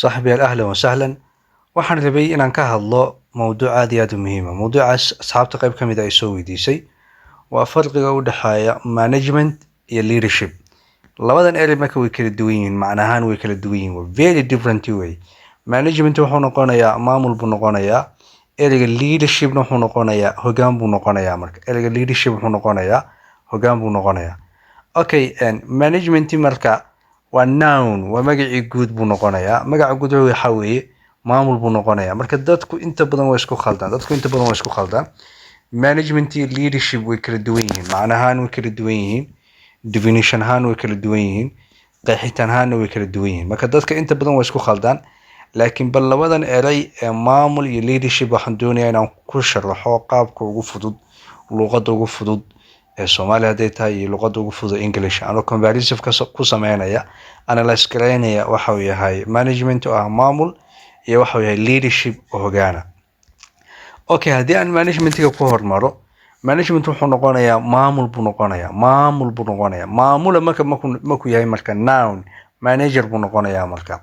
صاحبي أهلا وسهلا. waxaan rabay inaan ka hadlo mowduuc aad iyo aad u muhiima. mowduucaas asxaabta qayb ka mid ay soo weydiisay waa farqiga u dhexeeya management iyo leadership. labadan erey marka way kala duwan yihiin, macnahaan way kala duwan yihiin, waa very different way. management wuxuu noqonayaa maamul buu noqonayaa, ereyga leadershipna wuxuu noqonayaa hoggaan buu noqonayaa. marka ereyga leadership wuxuu noqonayaa hoggaan buu noqonayaa. Okay, management marka waa noun, waa magacii guud buu noqonayaa. magaca guud waxa weeye maamul buu noqonayaa. marka dadku inta badan way isku khaldaan. management iyo leadership way kala duwan yihiin, macnahaan way kala duwan yihiin, definition ahaan way kala duwan yihiin, qeexitaan ahaanna way kala duwan yihiin. marka dadka inta badan way isku khaldaan. laakiin bal labadan erey ee maamul iyo leadership waxaan doonayaa inaan ku sharaxo qaabka ugu fudud, luqadda ugu fudud ee Soomaali hadday tahay iyo luqadda ugu fudud English. anoo comparative ku sameynaya, analyze gareynaya waxa uu yahay management oo ah maamul iyo waxa uu yahay leadership oo hoggaana. Okay, haddii aan managementiga ku hormaro, management wuxuu noqonayaa maamul buu noqonayaa. maamula markuu yahay marka noun, manager buu noqonayaa. marka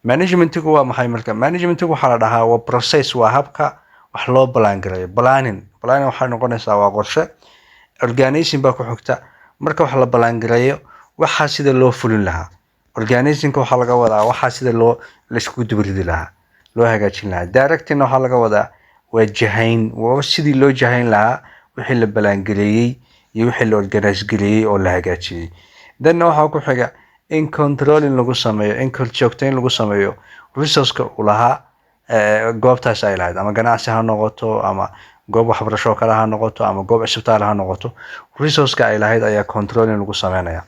managementigu waa maxay? marka managementigu waxaa la dhahaa waa process, waa habka wax loo ballaangarayo. planning waxay noqonaysaa waa qorshe. organizing baa ku xigta. marka wax la ballaangarayo waxaa sida loo fulin lahaa. organizingka waxaa laga wadaa waxaa sida laisku dubridi lahaa, loo hagaajin lahaa. directingna waxaa laga wadaa waa jahayn, waa sidii loo jahayn lahaa wixii la ballaangareeyey iyo wixii la organize gareeyey oo la hagaajiyey. danna waxaa ku xiga in controlling lagu sameeyo, in korjoogtayn lagu sameeyo resourceka uu lahaa goobtaas ay lahayd, ama ganacsi ha noqoto, ama goob waxbarasho kale ha noqoto, ama goob cisbitaal ha noqoto. resourceka ay lahayd ayaa controlling lagu sameynaya.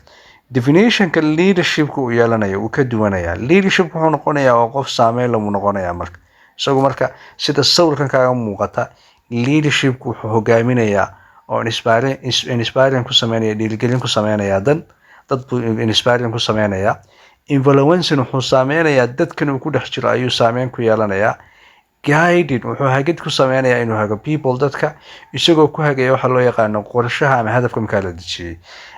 definitionka leadershipka uu yeelanayo uu ka duwanaya. leadership wuxuu noqonayaa waa qof saameyn lagu noqonayaa. marka isagu marka sida sawirkan kaaga muuqata, leadershipku wuxuu hogaaminayaa oo inspiring ku sameynaya, dhiirigelin ku sameynaya dad buu inspiring ku sameynayaa. influencing wuxuu saameynayaa dadkan uu ku dhex jiro ayuu saameyn ku yeelanayaa. guiding wuxuu hagid ku sameynayaa inuu hago people, dadka isagoo ku hagaya waxa loo yaqaano qorshaha ama hadafka markaa la dejiyey.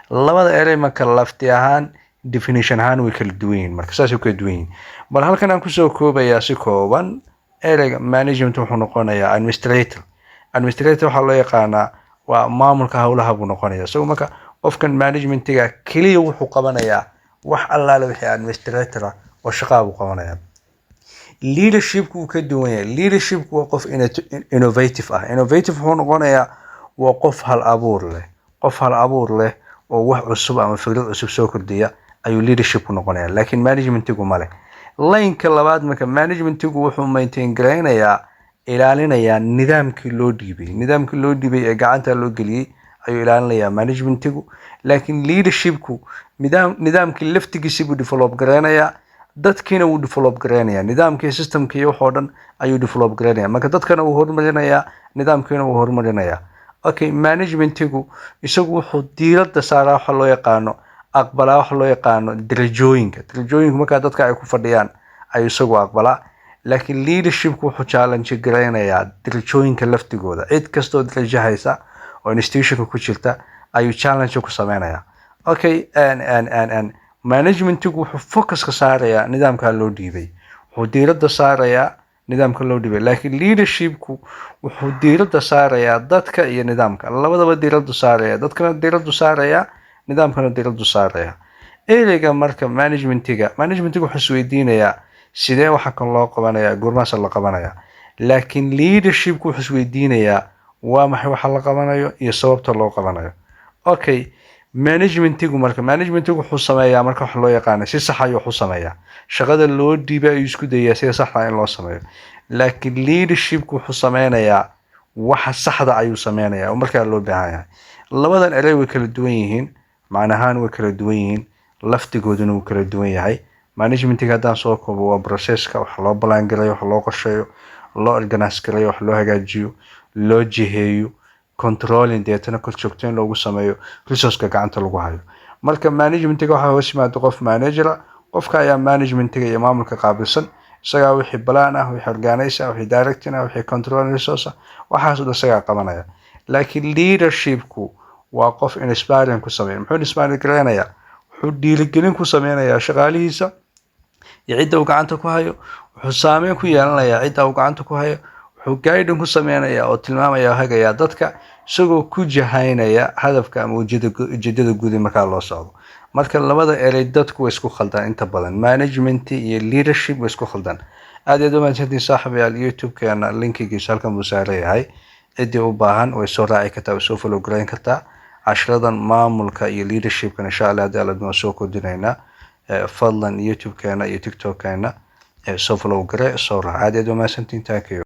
labada erey marka lafti ahaan definition ahaan way kala duwan yihiin, marka saasay kala duwan yihiin. bal halkan aan kusoo koobayaa si kooban. ereyga management wuxuu noqonayaa administrator waxaa loo yaqaanaa waa maamulka howlaha buu noqonayaa. isagu marka qofkan managementiga keliya wuxuu qabanayaa wax allaale wixii administrator ah oo shaqaa buu qabanayaa. leadershipku wuu ka duwan yahay. leadershipku waa qof innovative ah. innovative wuxuu noqonayaa waa qof hal abuur leh oo wax cusub ama fikrad cusub soo kordhiya ayuu leadershipku noqonayaa. laakiin managementigu ma leh. laynka labaad marka managementigu wuxuu maintain gareynayaa, ilaalinayaa nidaamkii loo dhiibay ee gacanta loo geliyey ayuu ilaalinayaa managementigu. laakiin leadershipku nidaamkii laftigiisi buu develop gareynayaa, dadkiina wuu develop gareynayaa, nidaamkii systemkii iyo waxoo dhan ayuu develop gareynayaa. marka dadkana wuu horumarinayaa, nidaamkiina wuu horumarinayaa. Okay, managementigu isagu wuxuu diiradda saaraa waxa loo yaqaano aqbalaa, waxa loo yaqaano darajooyinka markaa dadka ay ku fadhiyaan ayuu isagu aqbalaa. laakiin leadershipku wuxuu challenge gareynayaa darajooyinka laftigooda. cid kastoo darajo haysa oo institutionka ku jirta ayuu challenge ku sameynayaa. Okay, managementigu wuxuu focus ka saarayaa nidaamka loo dhiibay, wuxuu diiradda saarayaa nidaamka loo dhiibay. laakiin leadershipku wuxuu diiradda saarayaa dadka iyo nidaamka, labadaba diiraddu saaraya, dadkana diiraddu saaraya, nidaamkana diiraddu saaraya. ereyga marka managementiga wuxuu isweydiinayaa sidee waxa kan loo qabanayaa, goormaasa la qabanayaa. laakiin leadershipku wuxuu isweydiinayaa waa maxay waxa la qabanayo iyo sababta loo qabanayo. Okay, managementigu wuxuu sameeyaa marka wax loo yaqaano si sax ayuu wax u sameeyaa. shaqada loo dhiibay ayuu isku dayaa sida saxda in loo sameeyo. laakiin leadershipku wuxuu sameynayaa waxa saxda ayuu sameynayaa oo markaa loo baahan yahay. labadan erey way kala duwan yihiin, macnahaan way kala duwan yihiin, laftigooduna wuu kala duwan yahay. managementiga haddaan soo koobo waa processka wax loo ballaangarayo, wax loo qorsheeyo, loo organize gareeyo, wax loo hagaajiyo, loo jiheeyo, controlling deetana korjoogtayn loogu sameeyo, resourceka gacanta lagu hayo. marka managementiga waxaa hoos yimaada qof managera. qofka ayaa managementiga iyo maamulka qaabilsan. isagaa wixii plan ah, wixii organize ah, wixii directing ah, wixii controlling resource ah, waxaas oo dhan isagaa qabanaya. laakiin leadershipku waa qof inspiring ku sameeya. muxuu inspiring gareynayaa? wuxuu dhiirigelin ku sameynayaa shaqaalihiisa iyo cidda uu gacanta ku hayo, wuxuu saameyn ku yeelanayaa cidda uu gacanta ku hayo, wuxuu guiding ku sameynayaa oo tilmaamaya oo hagayaa dadka isagoo ku jahaynaya hadafka ama ujeedada guud markaa loo socdo. marka labada erey dadku way isku khaldaan inta badan, management iyo leadership way isku khaldaan. aad iyo aad u mahadsantiin saaxiibayaal. youtube-keena linkigiisa halkan buu saaran yahay, ciddii u baahan way soo raaci kartaa, way soo follow garayn kartaa. cashiradan maamulka iyo leadershipkan insha allah haddii alla waan soo kordhinaynaa. fadlan youtube-keena iyo tiktok-keena soo follow gare, soo raac. aad iyo aad u mahadsantiin. thank you.